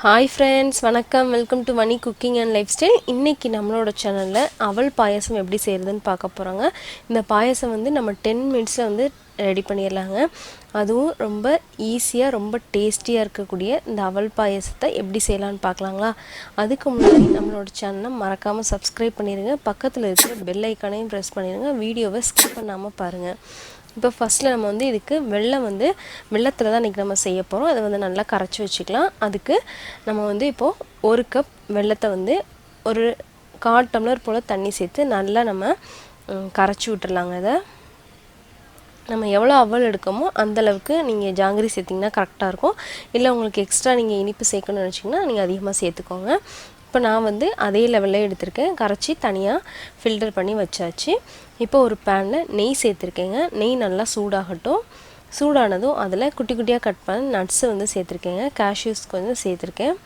Hi friends, வணக்கம். Welcome to Vani Cooking and Lifestyle. இன்னைக்கு நம்மளோட சேனல்ல அவல் பாயாசம் எப்படி செய்யறதுன்னு பார்க்க போறோங்க. இந்த பாயாசம் வந்து நம்ம 10 மினிட்ஸ்ல வந்து ரெடி பண்ணிடலாங்க. அதுவும் ரொம்ப ஈஸியா ரொம்ப டேஸ்டியா இருக்கக்கூடிய இந்த அவல் பாயாசத்தை எப்படி செய்யலாம்னு பார்க்கலாங்களா? அதுக்கு முன்னாடி நம்மளோட சேனலை மறக்காம Subscribe பண்ணிருங்க. பக்கத்துல இருக்கிற பெல் ஐகானையும் பிரஸ் பண்ணிருங்க. வீடியோவை ஸ்கிப் பண்ணாம பாருங்க. இப்போ ஃபஸ்ட்டில் நம்ம வந்து இதுக்கு வெள்ளத்தில் தான் இன்றைக்கி நம்ம செய்ய போகிறோம். அதை வந்து நல்லா கரைச்சி வச்சுக்கலாம். அதுக்கு நம்ம வந்து இப்போது 1 கப் வெல்லத்தை வந்து ஒரு 1/4 டம்ளர் போல் தண்ணி சேர்த்து நல்லா நம்ம கரைச்சி விட்டுறலாங்க. அதை நம்ம எவ்வளோ அவல் எடுக்கமோ அந்தளவுக்கு நீங்கள் ஜாங்கிரி சேர்த்திங்கன்னா கரெக்டாக இருக்கும். இல்லை உங்களுக்கு எக்ஸ்ட்ரா நீங்கள் இனிப்பு சேர்க்கணும்னு நினச்சிங்கன்னா நீங்கள் அதிகமாக சேர்த்துக்கோங்க. இப்போ நான் வந்து அதே லெவலில் எடுத்திருக்கேன். கரைச்சி தனியாக ஃபில்டர் பண்ணி வச்சாச்சு. இப்போ ஒரு பேனில் நெய் சேர்த்துருக்கேங்க. நெய் நல்லா சூடாகட்டும். சூடானதும் அதில் குட்டி குட்டியாக கட் பண்ண நட்ஸு வந்து சேர்த்துருக்கேங்க. கேஷ்யூஸ் கொஞ்சம் சேர்த்துருக்கேன்.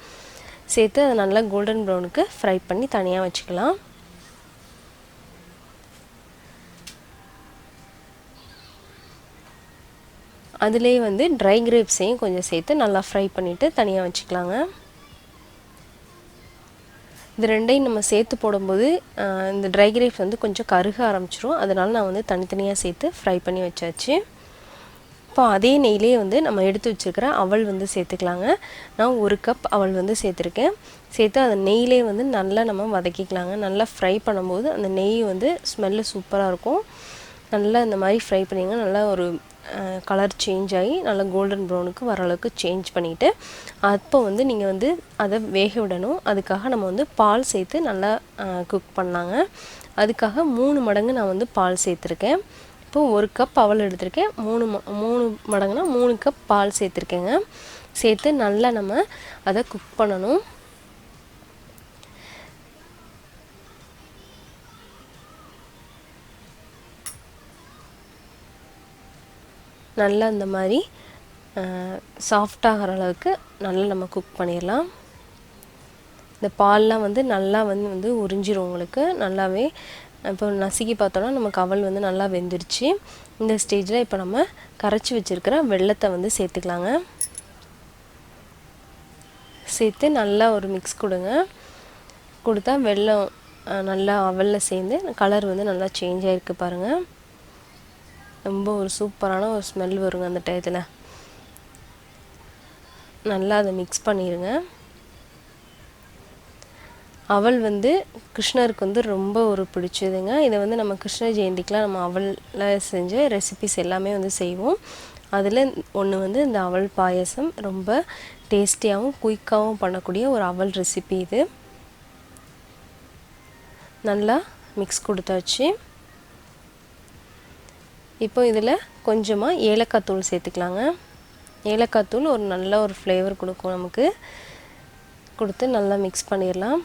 சேர்த்து அதை நல்லா கோல்டன் ப்ரௌனுக்கு ஃப்ரை பண்ணி தனியாக வச்சுக்கலாம். அதுலேயே வந்து ட்ரை கிரேப்ஸையும் கொஞ்சம் சேர்த்து நல்லா ஃப்ரை பண்ணிவிட்டு தனியாக வச்சுக்கலாங்க. இது ரெண்டையும் நம்ம சேர்த்து போடும்போது இந்த ட்ரை கிரேப்ஸ் வந்து கொஞ்சம் கருக ஆரம்பிச்சிரும். அதனால் நான் வந்து தனித்தனியாக சேர்த்து ஃப்ரை பண்ணி வச்சாச்சு. இப்போ அதே நெய்லேயே வந்து நம்ம எடுத்து வச்சுருக்கிற அவல் வந்து சேர்த்துக்கலாங்க. நான் 1 கப் அவல் வந்து சேர்த்துருக்கேன். சேர்த்து அந்த நெய்லே வந்து நல்லா நம்ம வதக்கிக்கலாங்க. நல்லா ஃப்ரை பண்ணும்போது அந்த நெய் வந்து ஸ்மெல்லு சூப்பராக இருக்கும். நல்லா இந்த மாதிரி ஃப்ரை பண்ணிங்கன்னா நல்லா ஒரு கலர் சேஞ்ச் ஆகி நல்லா கோல்டன் ப்ரௌனுக்கு வர அளவுக்கு சேஞ்ச் பண்ணிவிட்டு அப்போ வந்து நீங்கள் வந்து அதை வேக விடணும். அதுக்காக நம்ம வந்து பால் சேர்த்து நல்லா குக் பண்ணாங்க. அதுக்காக 3 மடங்கு நான் வந்து பால் சேர்த்துருக்கேன். இப்போது 1 கப் அவல் எடுத்திருக்கேன். 3 மடங்குனா 3 கப் பால் சேர்த்துருக்கேங்க. சேர்த்து நல்லா நம்ம அதை குக் பண்ணணும். நல்லா இந்த மாதிரி சாஃப்டாகிற அளவுக்கு நல்லா நம்ம குக் பண்ணிடலாம். இந்த பால்லாம் வந்து நல்லா வந்து உறிஞ்சிரும் உங்களுக்கு நல்லாவே. இப்போ நசுக்கி பார்த்தோன்னா நமக்கு அவல் வந்து நல்லா வெந்துருச்சு. இந்த ஸ்டேஜில் இப்போ நம்ம கரைச்சி வச்சுருக்கிற வெல்லத்தை வந்து சேர்த்துக்கலாங்க. சேர்த்து நல்லா ஒரு மிக்ஸ் கொடுங்க. கொடுத்தா வெல்லம் நல்லா அவலில் சேர்ந்து கலர் வந்து நல்லா சேஞ்ச் ஆகிருக்கு பாருங்கள். ரொம்ப ஒரு சூப்பரான ஒரு ஸ்மெல் வருங்க அந்த டயத்தில். நல்லா அதை மிக்ஸ் பண்ணிடுங்க. அவல் வந்து கிருஷ்ணருக்கு வந்து ரொம்ப ஒரு பிடிச்சதுங்க. இதை வந்து நம்ம கிருஷ்ண ஜெயந்திக்கெலாம் நம்ம அவலில் செஞ்ச ரெசிபிஸ் எல்லாமே வந்து செய்வோம். அதில் ஒன்று வந்து இந்த அவல் பாயசம் ரொம்ப டேஸ்டியாகவும் குயிக்காகவும் பண்ணக்கூடிய ஒரு அவல் ரெசிபி இது. நல்லா மிக்ஸ் கொடுத்தாச்சு. இப்போ இதில் கொஞ்சமாக ஏலக்காய் தூள் சேர்த்துக்கலாங்க. ஏலக்காய் தூள் ஒரு நல்ல ஒரு ஃப்ளேவர் கொடுக்கும் நமக்கு. கொடுத்து நல்லா மிக்ஸ் பண்ணிடலாம்.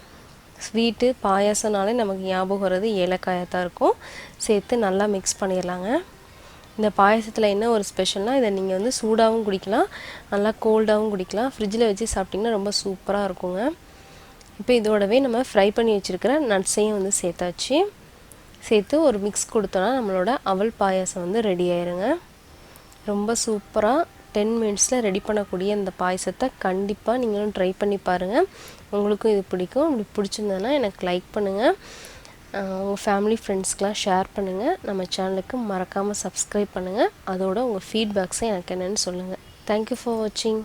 ஸ்வீட்டு பாயாசம்னாலே நமக்கு ஞாபகம் வர்றது ஏலக்காயாக தான் இருக்கும். சேர்த்து நல்லா மிக்ஸ் பண்ணிடலாங்க. இந்த பாயாசத்தில் என்ன ஒரு ஸ்பெஷல்னால் இதை நீங்கள் வந்து சூடாகவும் குடிக்கலாம், நல்லா கோல்டாகவும் குடிக்கலாம். ஃப்ரிட்ஜில் வச்சு சாப்பிட்டிங்கன்னா ரொம்ப சூப்பராக இருக்குங்க. இப்போ இதோடவே நம்ம ஃப்ரை பண்ணி வச்சுருக்கிற நட்ஸையும் வந்து சேர்த்தாச்சு. சேர்த்து ஒரு மிக்ஸ் கொடுத்தோன்னா நம்மளோட அவல் பாயாசம் வந்து ரெடி ஆயிருங்க. ரொம்ப சூப்பராக 10 மினிட்ஸில் ரெடி பண்ணக்கூடிய இந்த பாயசத்தை கண்டிப்பாக நீங்களும் ட்ரை பண்ணி பாருங்கள். உங்களுக்கும் இது பிடிக்கும். இப்படி பிடிச்சிருந்ததுன்னா எனக்கு லைக் பண்ணுங்கள். உங்கள் ஃபேமிலி ஃப்ரெண்ட்ஸ்க்கெலாம் ஷேர் பண்ணுங்கள். நம்ம சேனலுக்கு மறக்காமல் சப்ஸ்கிரைப் பண்ணுங்கள். அதோட உங்கள் ஃபீட்பேக்ஸை எனக்கு என்னென்னு சொல்லுங்கள். தேங்க்யூ ஃபார் வாட்சிங்.